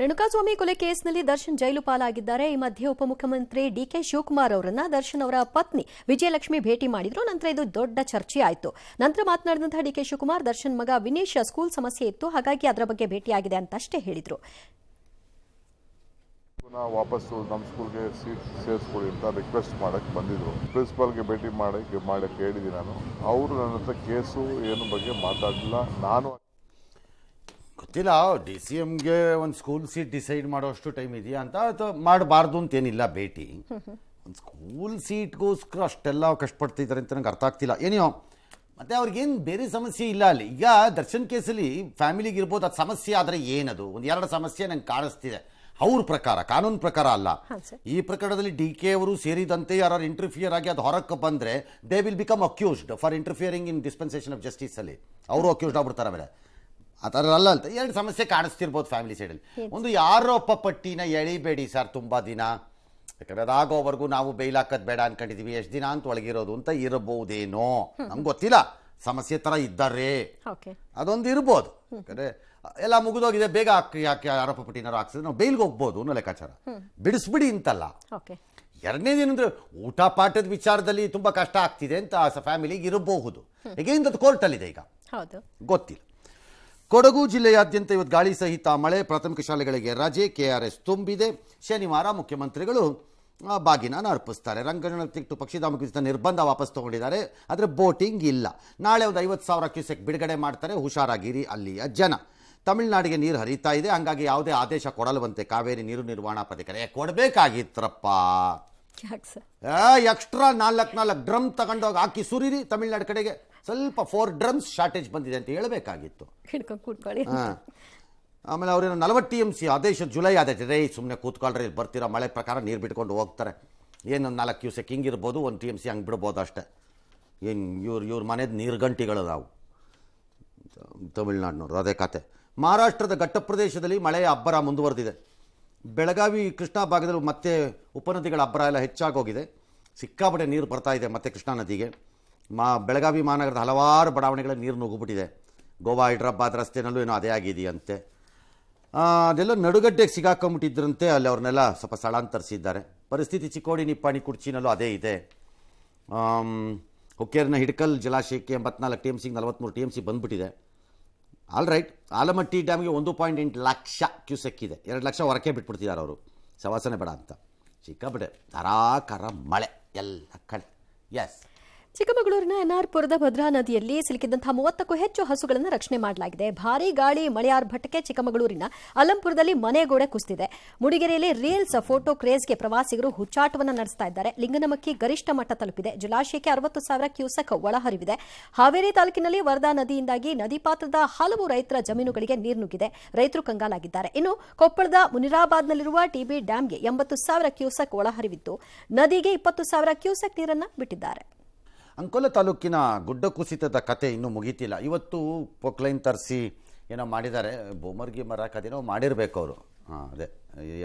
ರೇಣುಕಾಸ್ವಾಮಿ ಕೊಲೆ ಕೇಸ್ನಲ್ಲಿ ದರ್ಶನ್ ಜೈಲು ಪಾಲಾಗಿದ್ದಾರೆ. ಈ ಮಧ್ಯೆ ಉಪಮುಖ್ಯಮಂತ್ರಿ ಡಿಕೆ ಶಿವಕುಮಾರ್ ಅವರನ್ನ ದರ್ಶನ್ ಅವರ ಪತ್ನಿ ವಿಜಯಲಕ್ಷ್ಮಿ ಭೇಟಿ ಮಾಡಿದ್ರು. ನಂತರ ಇದು ದೊಡ್ಡ ಚರ್ಚೆ ಆಯಿತು. ನಂತರ ಮಾತನಾಡಿದಂತಹ ಡಿಕೆ ಶಿವಕುಮಾರ್ ದರ್ಶನ್ ಮಗ ವಿನೀಶ್ ಸ್ಕೂಲ್ ಸಮಸ್ಯೆ ಇತ್ತು, ಹಾಗಾಗಿ ಅದರ ಬಗ್ಗೆ ಭೇಟಿಯಾಗಿದೆ ಅಂತಷ್ಟೇ ಹೇಳಿದ್ರು. ವಾಪಸ್ಸು ನಮ್ಮ ಸ್ಕೂಲ್ಗೆ ಸೀಟ್ ಸೇರಿಸ್ಕೊಡಿ ಅಂತ ರಿಕ್ವೆಸ್ಟ್ ಮಾಡಕ್ಕೆ ಬಂದಿದ್ರು. ಪ್ರಿನ್ಸಿಪಾಲ್ಗೆ ಭೇಟಿ ಮಾಡಕ್ಕೆ ಹೇಳಿದ್ದೀನಿ ನಾನು. ಅವರು ನನ್ನ ಹತ್ರ ಕೇಸು ಏನು ಬಗ್ಗೆ ಮಾತಾಡಲಿಲ್ಲ. ನಾನು ಗೊತ್ತಿಲ್ಲ, DCMಗೆ ಒಂದು ಸ್ಕೂಲ್ ಸೀಟ್ ಡಿಸೈಡ್ ಮಾಡೋಷ್ಟು ಟೈಮ್ ಇದೆಯಾ ಅಂತ, ಅಥವಾ ಮಾಡಬಾರ್ದು ಅಂತೇನಿಲ್ಲ. ಭೇಟಿ ಒಂದು ಸ್ಕೂಲ್ ಸೀಟ್ಗೋಸ್ಕರ ಅಷ್ಟೆಲ್ಲ ಕಷ್ಟಪಡ್ತಿದ್ದಾರೆ ಅಂತ ನಂಗೆ ಅರ್ಥ ಆಗ್ತಿಲ್ಲ. ಏನೋ ಮತ್ತು ಅವ್ರಿಗೇನು ಬೇರೆ ಸಮಸ್ಯೆ ಇಲ್ಲ ಅಲ್ಲಿ. ಈಗ ದರ್ಶನ್ ಕೇಸಲ್ಲಿ ಫ್ಯಾಮಿಲಿಗೆ ಇರ್ಬೋದು, ಅದು ಸಮಸ್ಯೆ ಆದರೆ ಏನದು ಒಂದು ಎರಡು ಸಮಸ್ಯೆ ನಂಗೆ ಕಾಣಿಸ್ತಿದೆ. ಅವ್ರ ಪ್ರಕಾರ, ಕಾನೂನು ಪ್ರಕಾರ ಅಲ್ಲ. ಈ ಪ್ರಕರಣದಲ್ಲಿ DK ಅವರು ಸೇರಿದಂತೆ ಯಾರು ಇಂಟರ್ಫಿಯರ್ ಆಗಿ ಅದು ಹೊರಕ್ಕೆ ಬಂದರೆ they will become accused for interfering in dispensation of justice ಅಲ್ಲಿ. ಅವರು ಅಕ್ಯೂಸ್ಡ್ ಆಗ್ಬಿಡ್ತಾರೆ. ಆಮೇಲೆ ಆ ಥರ ಅಲ್ಲ ಅಂತ ಎರಡು ಸಮಸ್ಯೆ ಕಾಣಿಸ್ತಿರ್ಬೋದು ಫ್ಯಾಮಿಲಿ ಸೈಡಲ್ಲಿ. ಒಂದು ಆರೋಪ ಪಟ್ಟಿನ ಎಳಿಬೇಡಿ ಸರ್ ತುಂಬ ದಿನ, ಯಾಕಂದರೆ ಅದಾಗೋವರೆಗೂ ನಾವು ಬೈಲ್ ಹಾಕೋದು ಬೇಡ ಅನ್ಕೊಂಡಿದ್ದೀವಿ, ಎಷ್ಟು ದಿನ ಅಂತ ಒಳಗಿರೋದು ಅಂತ ಇರಬಹುದೇನೋ, ನಮ್ಗೆ ಗೊತ್ತಿಲ್ಲ. ಸಮಸ್ಯೆ ಥರ ಇದ್ದಾರೆ, ಅದೊಂದು ಇರ್ಬೋದು. ಯಾಕಂದರೆ ಎಲ್ಲ ಮುಗಿದೋಗಿದೆ, ಬೇಗ ಯಾಕೆ ಆರೋಪ ಪಟ್ಟಿನಾರು ಹಾಕ್ಸಿದ್ರೆ ನಾವು ಬೈಲ್ಗೆ ಹೋಗ್ಬೋದು ಅನ್ನೋ ಲೆಕ್ಕಾಚಾರ. ಬಿಡಿಸ್ಬಿಡಿ ಅಂತಲ್ಲ. ಎರಡನೇದೇನಂದ್ರೆ ಊಟ ಪಾಠದ ವಿಚಾರದಲ್ಲಿ ತುಂಬ ಕಷ್ಟ ಆಗ್ತಿದೆ ಅಂತ ಫ್ಯಾಮಿಲಿಗೆ ಇರಬಹುದು. ಹೇಗೇಂದ ಕೋರ್ಟಲ್ಲಿದೆ ಈಗ ಗೊತ್ತಿಲ್ಲ. ಕೊಡಗು ಜಿಲ್ಲೆಯಾದ್ಯಂತ ಇವತ್ತು ಗಾಳಿ ಸಹಿತ ಮಳೆ, ಪ್ರಾಥಮಿಕ ಶಾಲೆಗಳಿಗೆ ರಜೆ, KRS ತುಂಬಿದೆ. ಶನಿವಾರ ಮುಖ್ಯಮಂತ್ರಿಗಳು ಬಾಗಿನ ಅರ್ಪಿಸ್ತಾರೆ. ರಂಗನತಿಟ್ಟು ಪಕ್ಷಿಧಾಮ ಕುಸಿತ ನಿರ್ಬಂಧ ವಾಪಸ್ ತಗೊಂಡಿದ್ದಾರೆ, ಆದರೆ ಬೋಟಿಂಗ್ ಇಲ್ಲ. ನಾಳೆ ಒಂದು 50,000 ಕ್ಯೂಸೆಕ್ ಬಿಡುಗಡೆ ಮಾಡ್ತಾರೆ. ಹುಷಾರಾಗಿರಿ ಅಲ್ಲಿಯ ಜನ. ತಮಿಳುನಾಡಿಗೆ ನೀರು ಹರಿತಾ ಇದೆ, ಹಂಗಾಗಿ ಯಾವುದೇ ಆದೇಶ ಕೊಡಲ್ವಂತೆ ಕಾವೇರಿ ನೀರು ನಿರ್ವಹಣಾ ಪ್ರಾಧಿಕಾರ. ಕೊಡಬೇಕಾಗಿತ್ತರಪ್ಪ, ಎಕ್ಸ್ಟ್ರಾ 4 ಡ್ರಮ್ ತಗೊಂಡೋಗಿ ಹಾಕಿ ಸುರಿರಿ ತಮಿಳುನಾಡು ಕಡೆಗೆ. ಸ್ವಲ್ಪ 4 ಡ್ರಮ್ಸ್ ಶಾರ್ಟೇಜ್ ಬಂದಿದೆ ಅಂತ ಹೇಳಬೇಕಾಗಿತ್ತು. ಆಮೇಲೆ ಅವ್ರೇನು 40 TMC ಆದೇಶ ಜುಲೈ ಆದೈತೆ. ರೇ ಸುಮ್ಮನೆ ಕೂತ್ಕೊಳ್ರಿ, ಬರ್ತಿರೋ ಮಳೆ ಪ್ರಕಾರ ನೀರು ಬಿಟ್ಕೊಂಡು ಹೋಗ್ತಾರೆ. ಏನು 4 ಕ್ಯೂಸೆಕ್ ಹಿಂಗಿರ್ಬೋದು, 1 TMC ಹಂಗೆ ಬಿಡ್ಬೋದು ಅಷ್ಟೇ. ಏನು ಇವ್ರ ಮನೆದು ನೀರುಗಂಟಿಗಳು ನಾವು ತಮಿಳ್ನಾಡಿನವ್ರು, ಅದೇ ಕತೆ. ಮಹಾರಾಷ್ಟ್ರದ ಘಟ್ಟ ಪ್ರದೇಶದಲ್ಲಿ ಮಳೆಯ ಅಬ್ಬರ ಮುಂದುವರೆದಿದೆ. ಬೆಳಗಾವಿ ಕೃಷ್ಣಾ ಭಾಗದಲ್ಲಿ ಮತ್ತೆ ಉಪನದಿಗಳ ಅಬ್ಬರ ಎಲ್ಲ ಹೆಚ್ಚಾಗೋಗಿದೆ. ಸಿಕ್ಕಾಪಟ್ಟೆ ನೀರು ಬರ್ತಾ ಇದೆ ಮತ್ತೆ ಕೃಷ್ಣಾ ನದಿಗೆ. ಬೆಳಗಾವಿ ಮಹಾನಗರದ ಹಲವಾರು ಬಡಾವಣೆಗಳಲ್ಲಿ ನೀರು ನುಗ್ಗಿಬಿಟ್ಟಿದೆ. ಗೋವಾ ಹೈದ್ರಾಬಾದ್ ರಸ್ತೆನಲ್ಲೂ ಏನೋ ಅದೇ ಆಗಿದೆಯಂತೆ. ಅದೆಲ್ಲ ನಡುಗಡ್ಡೆಗೆ ಸಿಗಾಕೊಂಬಿಟ್ಟಿದ್ರಂತೆ, ಅಲ್ಲಿ ಅವ್ರನ್ನೆಲ್ಲ ಸ್ವಲ್ಪ ಸ್ಥಳಾಂತರಿಸಿದ್ದಾರೆ. ಪರಿಸ್ಥಿತಿ ಚಿಕ್ಕೋಡಿ, ನಿಪ್ಪಾಣಿ, ಕುಡ್ಚಿನಲ್ಲೂ ಅದೇ ಇದೆ. ಹುಕ್ಕೇರಿನ ಹಿಡ್ಕಲ್ ಜಲಾಶಯಕ್ಕೆ 84 TMC 43 TMC ಬಂದ್ಬಿಟ್ಟಿದೆ. All right. ಆಲಮಟ್ಟಿ ಡ್ಯಾಮ್ಗೆ 1.8 ಲಕ್ಷ ಕ್ಯೂಸೆಕ್ ಇದೆ. 2 ಲಕ್ಷ ಹೊರಕ್ಕೆ ಬಿಟ್ಬಿಡ್ತಿದ್ದಾರೆ ಅವರು, ಸವಾಸನೆ ಬೇಡ ಅಂತ. ಸಿಕ್ಕಾಪಟ್ಟೆ ಧಾರಾಕಾರ ಮಳೆ ಎಲ್ಲ ಕಡೆ. ಎಸ್, ಚಿಕ್ಕಮಗಳೂರಿನ NR-ಪುರದ ಭದ್ರಾ ನದಿಯಲ್ಲಿ ಸಿಲುಕಿದ್ದಂತಹ 30ಕ್ಕೂ ಹೆಚ್ಚು ಹಸುಗಳನ್ನು ರಕ್ಷಣೆ ಮಾಡಲಾಗಿದೆ. ಭಾರೀ ಗಾಳಿ ಮಳೆ ಆರ್ಭಟಕ್ಕೆ ಚಿಕ್ಕಮಗಳೂರಿನ ಅಲಂಪುರದಲ್ಲಿ ಮನೆಗೋಡೆ ಕುಸಿದಿದೆ. ಮುಡಿಗೆರೆಯಲ್ಲಿ ರೀಲ್ಸ್ ಫೋಟೋ ಕ್ರೇಜ್ಗೆ ಪ್ರವಾಸಿಗರು ಹುಚ್ಚಾಟವನ್ನು ನಡೆಸ್ತಾ ಇದ್ದಾರೆ. ಲಿಂಗನಮಕ್ಕಿ ಗರಿಷ್ಠ ಮಟ್ಟ ತಲುಪಿದೆ. ಜಲಾಶಯಕ್ಕೆ 60,000 ಕ್ಯೂಸೆಕ್ ಒಳಹರಿವಿದೆ. ಹಾವೇರಿ ತಾಲೂಕಿನಲ್ಲಿ ವರದಾ ನದಿಯಿಂದಾಗಿ ನದಿ ಪಾತ್ರದ ಹಲವು ರೈತರ ಜಮೀನುಗಳಿಗೆ ನೀರು ನುಗ್ಗಿದೆ. ರೈತರು ಕಂಗಾಲಾಗಿದ್ದಾರೆ. ಇನ್ನು ಕೊಪ್ಪಳದ ಮುನಿರಾಬಾದ್ನಲ್ಲಿರುವ TB ಡ್ಯಾಂಗೆ 80,000 ಕ್ಯೂಸೆಕ್ ಒಳಹರಿವಿದ್ದು ನದಿಗೆ 20,000 ಕ್ಯೂಸೆಕ್ ನೀರನ್ನು ಬಿಟ್ಟಿದ್ದಾರೆ. ಅಂಕೋಲ ತಾಲೂಕಿನ ಗುಡ್ಡ ಕುಸಿತದ ಕತೆ ಇನ್ನೂ ಮುಗೀತಿಲ್ಲ. ಇವತ್ತು ಪೊಕ್ಲೈನ್ ತರಿಸಿ ಏನೋ ಮಾಡಿದ್ದಾರೆ. ಬೋಮರ್ಗಿ ಮರಕ್ಕದೇನೋ ಮಾಡಿರಬೇಕು ಅವರು. ಅದೇ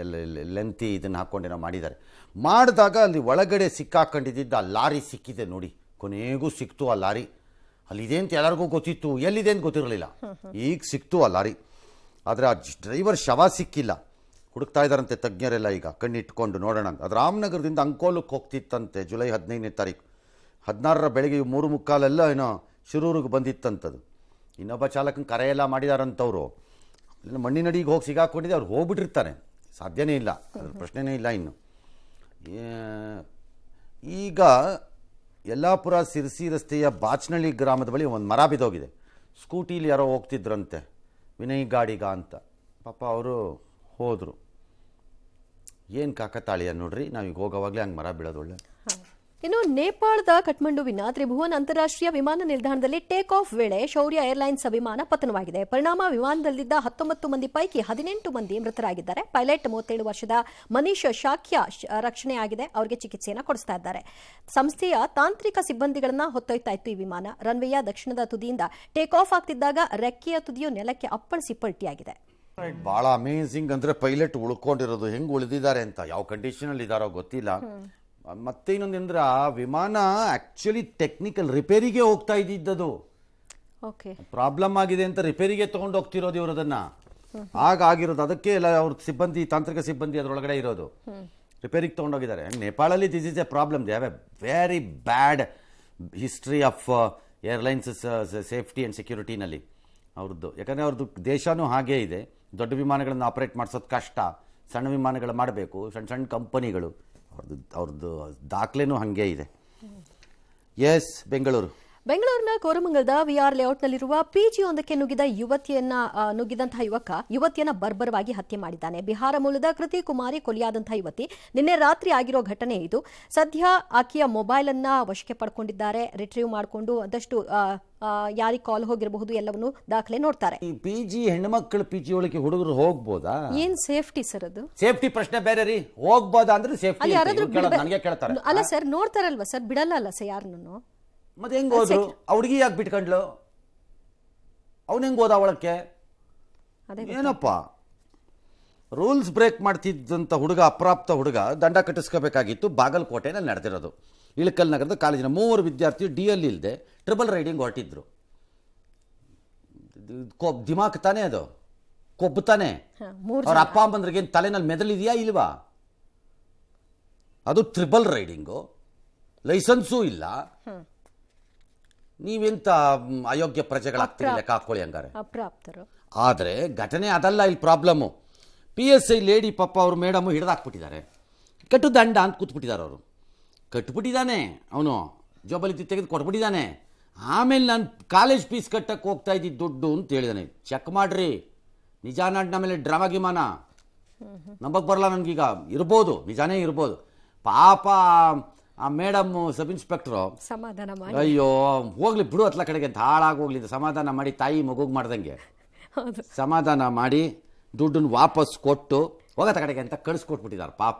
ಲೆಂತಿ ಇದನ್ನು ಹಾಕ್ಕೊಂಡೇನೋ ಮಾಡಿದ್ದಾರೆ. ಮಾಡಿದಾಗ ಅಲ್ಲಿ ಒಳಗಡೆ ಸಿಕ್ಕಾಕೊಂಡಿದ್ದ ಲಾರಿ ಸಿಕ್ಕಿದೆ ನೋಡಿ. ಕೊನೆಗೂ ಸಿಕ್ತು ಆ ಲಾರಿ. ಅಲ್ಲಿದೆ ಅಂತ ಎಲ್ಲರಿಗೂ ಗೊತ್ತಿತ್ತು, ಎಲ್ಲಿದೆ ಅಂತ ಗೊತ್ತಿರಲಿಲ್ಲ. ಈಗ ಸಿಕ್ತು ಆ ಲಾರಿ. ಆದರೆ ಆ ಡ್ರೈವರ್ ಶವ ಸಿಕ್ಕಿಲ್ಲ. ಹುಡುಕ್ತಾ ಇದ್ದಾರಂತೆ ತಜ್ಞರೆಲ್ಲ. ಈಗ ಕಣ್ಣಿಟ್ಕೊಂಡು ನೋಡೋಣ ಅಂತ. ಅದು ರಾಮನಗರದಿಂದ ಅಂಕೋಲಕ್ಕೆ ಹೋಗ್ತಿತ್ತಂತೆ. ಜುಲೈ 15ನೇ ತಾರೀಕು 16ರ ಬೆಳಗ್ಗೆ 3:45 ಏನೋ ಶಿರೂರಿಗೆ ಬಂದಿತ್ತಂಥದ್ದು. ಇನ್ನೊಬ್ಬ ಚಾಲಕನ ಕರೆಯೆಲ್ಲ ಮಾಡಿದಾರಂಥವ್ರು. ಮಣ್ಣಿನಡಿಗೆ ಹೋಗಿ ಸಿಗಾಕೊಂಡಿದೆ. ಅವ್ರು ಹೋಗ್ಬಿಟ್ಟಿರ್ತಾರೆ, ಸಾಧ್ಯನೇ ಇಲ್ಲ, ಅದ್ರ ಪ್ರಶ್ನೆನೇ ಇಲ್ಲ. ಇನ್ನು ಈಗ ಯಲ್ಲಾಪುರ ಸಿರ್ಸಿ ರಸ್ತೆಯ ಬಾಚನಹಳ್ಳಿ ಗ್ರಾಮದ ಬಳಿ ಒಂದು ಮರ ಬಿದ್ದೋಗಿದೆ. ಸ್ಕೂಟೀಲಿ ಯಾರೋ ಹೋಗ್ತಿದ್ರಂತೆ, ವಿನಯ್ ಗಾಡಿಗ ಅಂತ. ಪಾಪ ಅವರು ಹೋದರು. ಏನು ಕಾಕತಾಳಿಯ ನೋಡ್ರಿ, ನಾವೀಗ ಹೋಗೋವಾಗಲೇ ಹಂಗೆ ಮರ ಬೀಳೋದು ಒಳ್ಳೆ. ಇನ್ನು ನೇಪಾಳದ ಕಠ್ಮಂಡುವಿನ ತ್ರಿಭುವನ್ ಅಂತಾರಾಷ್ಟ್ರೀಯ ವಿಮಾನ ನಿಲ್ದಾಣದಲ್ಲಿ ಟೇಕ್ ಆಫ್ ವೇಳೆ ಶೌರ್ಯ ಏರ್ಲೈನ್ಸ್ ವಿಮಾನ ಪತನವಾಗಿದೆ. ಪರಿಣಾಮ ವಿಮಾನದಲ್ಲಿದ್ದ 19 ಮಂದಿ ಪೈಕಿ 18 ಮಂದಿ ಮೃತರಾಗಿದ್ದಾರೆ. ಪೈಲಟ್ 37 ವರ್ಷದ ಮನೀಶ್ ಶಾಕ್ಯ ರಕ್ಷಣೆಯಾಗಿದೆ. ಅವರಿಗೆ ಚಿಕಿತ್ಸೆಯನ್ನು ಕೊಡಿಸ್ತಾ ಇದ್ದಾರೆ. ಸಂಸ್ಥೆಯ ತಾಂತ್ರಿಕ ಸಿಬ್ಬಂದಿಗಳನ್ನ ಹೊತ್ತೊಯ್ತಾ ಇತ್ತು ಈ ವಿಮಾನ. ರನ್ವೇಯ ದಕ್ಷಿಣದ ತುದಿಯಿಂದ ಟೇಕ್ ಆಫ್ ಆಗ್ತಿದ್ದಾಗ ರೆಕ್ಕೆಯ ತುದಿಯು ನೆಲಕ್ಕೆ ಅಪ್ಪಳಿಸಿ ಪಲ್ಟಿಯಾಗಿದೆ. ಭಾಳ ಅಮೇಝಿಂಗ್. ಅಂದರೆ ಪೈಲಟ್ ಉಳ್ಕೊಂಡಿರೋದು ಹೆಂಗೆ ಉಳಿದಿದ್ದಾರೆ ಅಂತ, ಯಾವ ಕಂಡೀಷನಲ್ಲಿ ಇದ್ದಾರೋ ಗೊತ್ತಿಲ್ಲ. ಮತ್ತೆ ಇನ್ನೊಂದಂದ್ರೆ ಆ ವಿಮಾನ ಆಕ್ಚುಲಿ ಟೆಕ್ನಿಕಲ್ ರಿಪೇರಿಗೆ ಹೋಗ್ತಾ ಇದ್ದಿದ್ದದು. ಪ್ರಾಬ್ಲಮ್ ಆಗಿದೆ ಅಂತ ರಿಪೇರಿಗೆ ತೊಗೊಂಡು ಹೋಗ್ತಿರೋದು ಇವರು. ಅದನ್ನು ಆಗ ಆಗಿರೋದು. ಅದಕ್ಕೆ ಎಲ್ಲ ಅವ್ರ ಸಿಬ್ಬಂದಿ, ತಾಂತ್ರಿಕ ಸಿಬ್ಬಂದಿ ಅದರೊಳಗಡೆ ಇರೋದು. ರಿಪೇರಿಗೆ ತೊಗೊಂಡೋಗಿದ್ದಾರೆ. ನೇಪಾಳಲ್ಲಿ this is a problem. They have a very bad history of airlines safety and ಸೆಕ್ಯೂರಿಟಿನಲ್ಲಿ ಅವ್ರದ್ದು. ಯಾಕಂದರೆ ಅವ್ರದ್ದು ದೇಶನೂ ಹಾಗೇ ಇದೆ. ದೊಡ್ಡ ವಿಮಾನಗಳನ್ನು ಆಪರೇಟ್ ಮಾಡಿಸೋದು ಕಷ್ಟ, ಸಣ್ಣ ವಿಮಾನಗಳು ಮಾಡಬೇಕು, ಸಣ್ಣ ಸಣ್ಣ ಕಂಪನಿಗಳು. ಅವ್ರದ್ದು ದಾಖಲೆನೂ ಹಾಗೇ ಇದೆ. ಎಸ್, ಬೆಂಗಳೂರಿನ ಕೋರಮಂಗಲದ ವಿಆರ್ ಲೇಔಟ್ನಲ್ಲಿರುವ ಪಿಜಿಯೊಂದಕ್ಕೆ ನುಗ್ಗಿದಂತಹ ಯುವತಿಯನ್ನ ಬರ್ಬರವಾಗಿ ಹತ್ಯೆ ಮಾಡಿದ್ದಾನೆ. ಬಿಹಾರ ಮೂಲದ ಕೃತಿ ಕುಮಾರಿ ಕೊಲೆಯಾದಂತಹ ಯುವತಿ ನಿನ್ನೆ ರಾತ್ರಿ ಆಗಿರೋ ಘಟನೆ ಇದು. ಸದ್ಯ ಆಕೆಯ ಮೊಬೈಲ್ ಅನ್ನ ವಶಕ್ಕೆ ಪಡ್ಕೊಂಡಿದ್ದಾರೆ. ರಿಟ್ರೀವ್ ಮಾಡಿಕೊಂಡು ಒಂದಷ್ಟು ಯಾರಿಗೆ ಕಾಲ್ ಹೋಗಿರಬಹುದು ಎಲ್ಲವನ್ನೂ ದಾಖಲೆ ನೋಡ್ತಾರೆ. ಈ ಪಿಜಿ, ಹೆಣ್ಮಕ್ಳು ಪಿಜಿ ಒಳಗೆ ಹುಡುಗರು ಹೋಗ್ಬೋದಾ? ಏನ್ ಸೇಫ್ಟಿ ಸರ್ ಅದು? ಸೇಫ್ಟಿ ಪ್ರಶ್ನೆ ಬೇರೆ ರೀ. ಹೋಗ್ಬೋದಾ ಅಂದ್ರೆ ಸೇಫ್ಟಿ ನನಗೆ ಕೇಳ್ತಾರೆ. ಅಲ್ಲ ಸರ್, ನೋಡ್ತಾರಲ್ವಾ ಸರ್, ಬಿಡಲ್ಲ ಅಲ್ಲ ಸರ್ ಯಾರನ್ನು. ಮತ್ತೆ ಹೆಂಗ್ ಹೋದ್ರು? ಆ ಹುಡುಗಿ ಯಾಕೆ ಬಿಟ್ಕೊಂಡ್ಲು? ಅವನು ಹೆಂಗ್ ಹೋದ ಒಳಕ್ಕೆ? ಏನಪ್ಪ, ರೂಲ್ಸ್ ಬ್ರೇಕ್ ಮಾಡ್ತಿದ್ದಂಥ ಹುಡುಗ, ಅಪ್ರಾಪ್ತ ಹುಡುಗ ದಂಡ ಕಟ್ಟಿಸ್ಕೋಬೇಕಾಗಿತ್ತು. ಬಾಗಲಕೋಟೆನಲ್ಲಿ ನಡೆದಿರೋದು. ಇಳಕಲ್ ನಗರದ ಕಾಲೇಜಿನ 3 ವಿದ್ಯಾರ್ಥಿಗಳು DL ಇಲ್ಲದೆ ಟ್ರಿಬಲ್ ರೈಡಿಂಗ್ ಹೊರಟಿದ್ರು. ದಿಮಾಕ್ ತಾನೇ ಅದು, ಕೊಬ್ಬು ತಾನೆ. ಅವ್ರ ಅಪ್ಪ ಅಮ್ಮಂದ್ರಿಗೆ ತಲೆನಲ್ಲಿ ಮೆದಲಿದೆಯಾ ಇಲ್ವಾ? ಅದು ಟ್ರಿಬಲ್ ರೈಡಿಂಗು, ಲೈಸೆನ್ಸೂ ಇಲ್ಲ. ನೀವೆಂತ ಅಯೋಗ್ಯ ಪ್ರಜೆಗಳಾಗ್ತೀರಿ, ಲೆಕ್ಕ ಹಾಕೊಳ್ಳಿ ಹಂಗಾರೆ. ಅಪ್ರಾಪ್ತರು. ಆದರೆ ಘಟನೆ ಅದಲ್ಲ ಇಲ್ಲಿ ಪ್ರಾಬ್ಲಮ್ಮು. PSI ಲೇಡಿ ಪಾಪ ಅವರು ಮೇಡಮು ಹಿಡಿದಾಕ್ಬಿಟ್ಟಿದ್ದಾರೆ. ಕಟ್ಟು ದಂಡ ಅಂತ ಕೂತ್ಬಿಟ್ಟಿದ್ದಾರೆ. ಅವರು ಕಟ್ಬಿಟ್ಟಿದ್ದಾನೆ, ಅವನು ಜೋಬಲ್ಲಿ ತೆಗೆದು ಕೊಟ್ಬಿಟ್ಟಿದ್ದಾನೆ. ಆಮೇಲೆ ನಾನು ಕಾಲೇಜ್ ಫೀಸ್ ಕಟ್ಟಕ್ಕೆ ಹೋಗ್ತಾ ಇದ್ದಿದ್ದು ದುಡ್ಡು ಅಂತ ಹೇಳಿದಾನೆ. ಚೆಕ್ ಮಾಡ್ರಿ, ನಿಜಾನ ಮೇಲೆ ಡ್ರಾಮಾ ಗಿಮಾನ ನಂಬಕ್ಕೆ ಬರಲ್ಲ ನನಗೀಗ. ಇರ್ಬೋದು, ನಿಜಾನೇ ಇರ್ಬೋದು. ಪಾಪ ಆ ಮೇಡಮ್ ಸಬ್ ಇನ್ಸ್ಪೆಕ್ಟ್ರು ಸಮಾಧಾನ ಮಾಡಿ, ಅಯ್ಯೋ ಹೋಗ್ಲಿ ಬಿಡು ಅತ್ಲ ಕಡೆಗೆ ಅಂತ ಹಾಳಾಗಿ ಹೋಗ್ಲಿ, ಸಮಾಧಾನ ಮಾಡಿ, ತಾಯಿ ಮಗುಗೆ ಮಾಡ್ದಂಗೆ ಸಮಾಧಾನ ಮಾಡಿ ದುಡ್ಡನ್ನು ವಾಪಸ್ ಕೊಟ್ಟು ಹೋಗತ್ತ ಕಡೆಗೆ ಅಂತ ಕಳಿಸ್ಕೊಟ್ಬಿಟ್ಟಿದ್ದಾರೆ ಪಾಪ.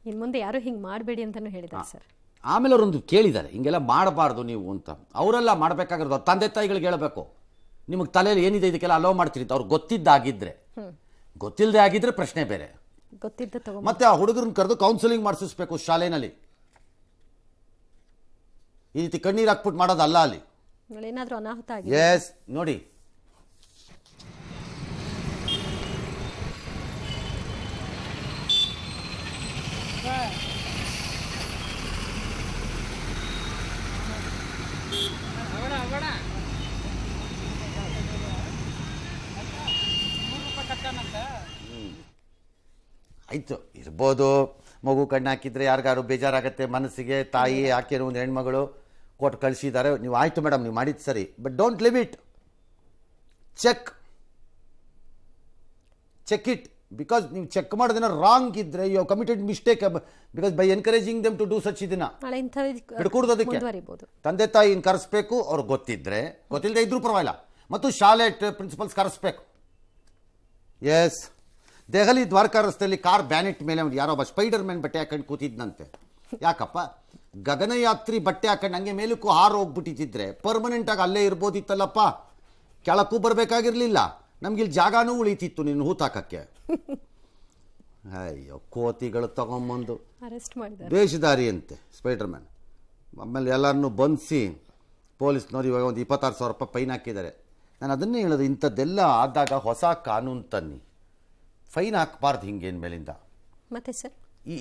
ಇನ್ನು ಮುಂದೆ ಯಾರು ಹಿಂಗೆ ಮಾಡಬೇಡಿ ಅಂತಾನು ಹೇಳಿದ್ದಾರೆ ಸರ್. ಆಮೇಲೆ ಅವರೊಂದು ಕೇಳಿದ್ದಾರೆ, ಹಿಂಗೆಲ್ಲ ಮಾಡಬಾರ್ದು ನೀವು ಅಂತ. ಅವರೆಲ್ಲ ಮಾಡಬೇಕಾಗಿರೋದು ಅವ್ರ ತಂದೆ ತಾಯಿಗಳಿಗೆ ಹೇಳಬೇಕು. ನಿಮಗೆ ತಲೆಯಲ್ಲಿ ಏನಿದೆ ಇದಕ್ಕೆಲ್ಲ ಅಲೋ ಮಾಡ್ತೀರಿ ಅವ್ರು ಗೊತ್ತಿದ್ದಾಗಿದ್ರೆ. ಗೊತ್ತಿಲ್ಲದೆ ಆಗಿದ್ರೆ ಪ್ರಶ್ನೆ ಬೇರೆ. ಗೊತ್ತಿದ್ದ ತಗೋ. ಮತ್ತೆ ಆ ಹುಡುಗರನ್ನ ಕರೆದು ಕೌನ್ಸಿಲಿಂಗ್ ಮಾಡಿಸ್ಬೇಕು ಶಾಲೆನಲ್ಲಿ. ಈ ರೀತಿ ಕಣ್ಣೀರು ಹಾಕ್ಬಿಟ್ಟು ಮಾಡೋದಲ್ಲ ಅಲ್ಲಿ. ಏನಾದರೂ ಅನಾಹುತ ಆಗಿ. ಎಸ್, ನೋಡಿ ಆಯ್ತು, ಇರ್ಬೋದು. ಮಗು ಕಣ್ಣು ಹಾಕಿದ್ರೆ ಯಾರಿಗಾರು ಬೇಜಾರಾಗತ್ತೆ ಮನಸ್ಸಿಗೆ. ತಾಯಿ ಹಾಕಿರೋ ಒಂದು ಹೆಣ್ಮಗಳು ಕೊಟ್ಟು ಕಳಿಸಿದ್ದಾರೆ. ನೀವು ಆಯ್ತು ಮೇಡಮ್, ನೀವು ಮಾಡಿದ್ದು ಸರಿ, but don't leave it. Check it. Because ನೀವು ಚೆಕ್ ಮಾಡೋದನ್ನ ರಾಂಗ್ ಇದ್ರೆ you committed mistake. Because by encouraging them to do such ಇದನ್ನ ಬಿಡ್ಕೂಡ್ದು. ಅದಕ್ಕೆ ತಂದೆ ತಾಯಿ ಕರೆಸ್ಬೇಕು, ಅವ್ರಿಗೆ ಗೊತ್ತಿದ್ರೆ. ಗೊತ್ತಿಲ್ಲದೆ ಇದ್ರೂ ಪರವಾಗಿಲ್ಲ. ಮತ್ತು ಶಾಲೆ ಪ್ರಿನ್ಸಿಪಲ್ಸ್ ಕರೆಸ್ಬೇಕು. ಎಸ್, ದೆಹಲಿ ದ್ವಾರಕಾ ರಸ್ತೆಯಲ್ಲಿ ಕಾರ್ ಬ್ಯಾನೆಟ್ ಮೇಲೆ ಯಾರೋ ಒಬ್ಬ ಸ್ಪೈಡರ್ ಮ್ಯಾನ್ ಬಟ್ಟೆ ಹಾಕೊಂಡು ಕೂತಿದ್ನಂತೆ. ಯಾಕಪ್ಪ? ಗಗನಯಾತ್ರಿ ಬಟ್ಟೆ ಹಾಕೊಂಡು ಹಂಗೆ ಮೇಲಕ್ಕೂ ಹಾರು ಹೋಗ್ಬಿಟ್ಟಿದ್ರೆ ಪರ್ಮನೆಂಟ್ ಆಗಿ ಅಲ್ಲೇ ಇರ್ಬೋದಿತ್ತಲ್ಲಪ್ಪ. ಕೆಳಕ್ಕೂ ಬರಬೇಕಾಗಿರ್ಲಿಲ್ಲ. ನಮ್ಗಿಲ್ಲಿ ಜಾಗಾನೂ ಉಳಿತಿತ್ತು ನಿನ್ನ ಹೂತಾಕಕ್ಕೆ. ಅಯ್ಯೋ, ಕೋತಿಗಳು ತಗೊಂಬಂದು ಅರೆಸ್ಟ್ ಮಾಡಿದ್ದಾರೆ. ಬೇಷದಾರಿ ಅಂತೆ ಸ್ಪೈಡರ್ ಮ್ಯಾನ್. ಆಮೇಲೆ ಎಲ್ಲರನ್ನೂ ಬಂಧಿಸಿ ಪೊಲೀಸ್ನವ್ರು ಇವಾಗ ಒಂದು 26,000 ರೂಪಾಯಿ ಫೈನ್ ಹಾಕಿದ್ದಾರೆ. ನಾನು ಅದನ್ನೇ ಹೇಳೋದು, ಇಂಥದ್ದೆಲ್ಲ ಆದಾಗ ಹೊಸ ಕಾನೂನು ತನ್ನಿ. ಫೈನ್ ಹಾಕಬಾರ್ದು ಹಿಂಗೇನು ಮೇಲಿಂದ. ಮತ್ತೆ ಸರ್,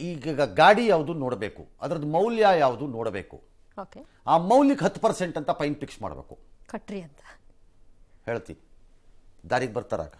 ಈಗ ಗಾಡಿ ಯಾವುದು ನೋಡಬೇಕು, ಅದರದ್ದು ಮೌಲ್ಯ ಯಾವುದು ನೋಡಬೇಕು. ಆ ಮೌಲ್ಯಕ್ಕೆ 10% ಅಂತ ಫೈನ್ ಫಿಕ್ಸ್ ಮಾಡಬೇಕು. ಕಟ್ರಿ ಅಂತ ಹೇಳ್ತೀನಿ. ದಾರಿಗೆ ಬರ್ತಾರಾಗ